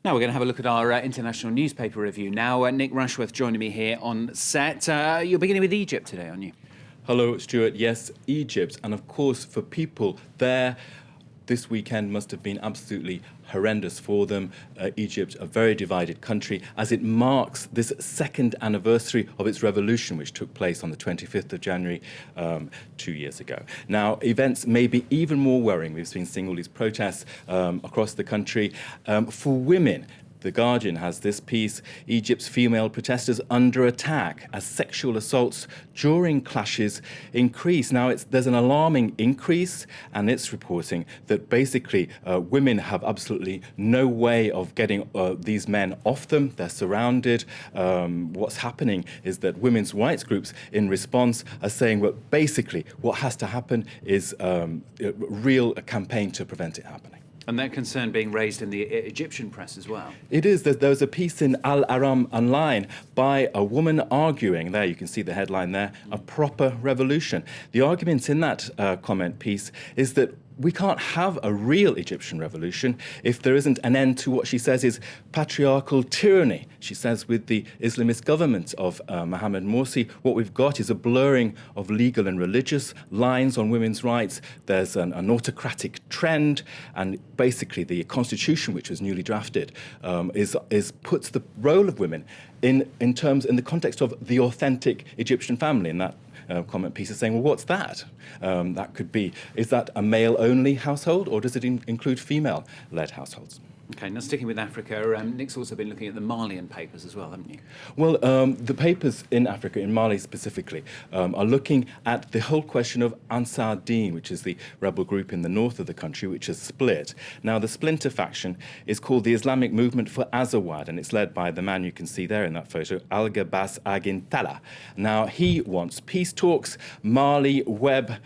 Now we're going to have a look at our international newspaper review now. Nick Rushworth joining me here on set. You're beginning with Egypt today, aren't you? Hello, Stuart. Yes, Egypt. And of course, for people there, this weekend must have been absolutely horrendous for them. Egypt, a very divided country, as it marks this second anniversary of its revolution, which took place on the 25th of January 2 years ago. Now, events may be even more worrying. We've been seeing all these protests across the country. For women, The Guardian has this piece: Egypt's female protesters under attack as sexual assaults during clashes increase. Now, there's an alarming increase, and it's reporting that basically women have absolutely no way of getting these men off them. They're surrounded. What's happening is that women's rights groups, in response, are saying, well, basically, what has to happen is a real campaign to prevent it happening. And that concern being raised in the Egyptian press as well. It is. There was a piece in Al Aram online by a woman arguing, there you can see the headline there, a proper revolution. The argument in that comment piece is that we can't have a real Egyptian revolution if there isn't an end to what she says is patriarchal tyranny. She says with the Islamist government of Mohamed Morsi, what we've got is a blurring of legal and religious lines on women's rights. There's an autocratic trend, and basically the constitution, which was newly drafted, puts the role of women in the context of the authentic Egyptian family. And that comment piece is saying, well, what's that? That could be, is that a male-only household, or does it include female-led households? OK, now sticking with Africa, Nick's also been looking at the Malian papers as well, haven't you? Well, the papers in Africa, in Mali specifically, are looking at the whole question of Ansar Dine, which is the rebel group in the north of the country, which has split. Now, the splinter faction is called the Islamic Movement for Azawad, and it's led by the man you can see there in that photo, Al-Gabas Agintala. Now, he wants peace talks. MaliWeb.net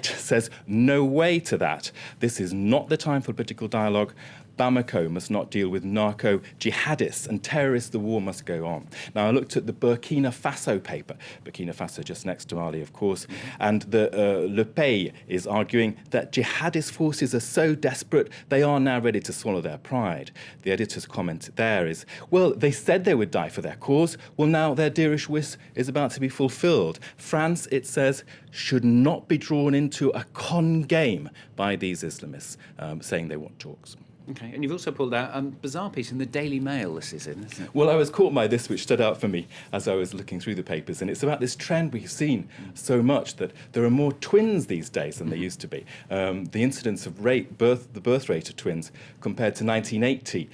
says no way to that. This is not the time for political dialogue. Bamako must not deal with narco jihadists and terrorists. The war must go on. Now, I looked at the Burkina Faso paper, Burkina Faso just next to Mali, of course, and the Le Pays is arguing that jihadist forces are so desperate they are now ready to swallow their pride. The editor's comment there is, well, they said they would die for their cause. Well, now their dearish wish is about to be fulfilled. France, it says, should not be drawn into a con game by these Islamists, saying they want talks. OK, and you've also pulled out a bizarre piece in the Daily Mail, this is in, isn't it? Well, I was caught by this, which stood out for me as I was looking through the papers, and it's about this trend we've seen so much that there are more twins these days than there used to be. The incidence of the birth rate of twins compared to 1980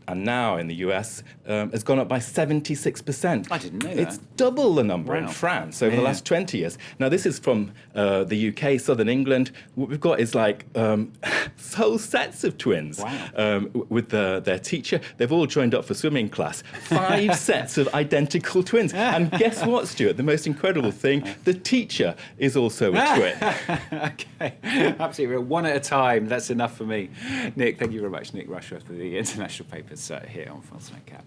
and now in the US has gone up by 76%. I didn't know that. It's double the number in France over the last 20 years. Now, this is from the UK, southern England. What we've got is like whole sets of twins. Wow. With their teacher. They've all joined up for swimming class. 5 sets of identical twins. And guess what, Stuart? The most incredible thing, the teacher is also a twin. OK, absolutely. One at a time. That's enough for me. Nick, thank you very much. Nick Rushworth for the international papers here on False Cap.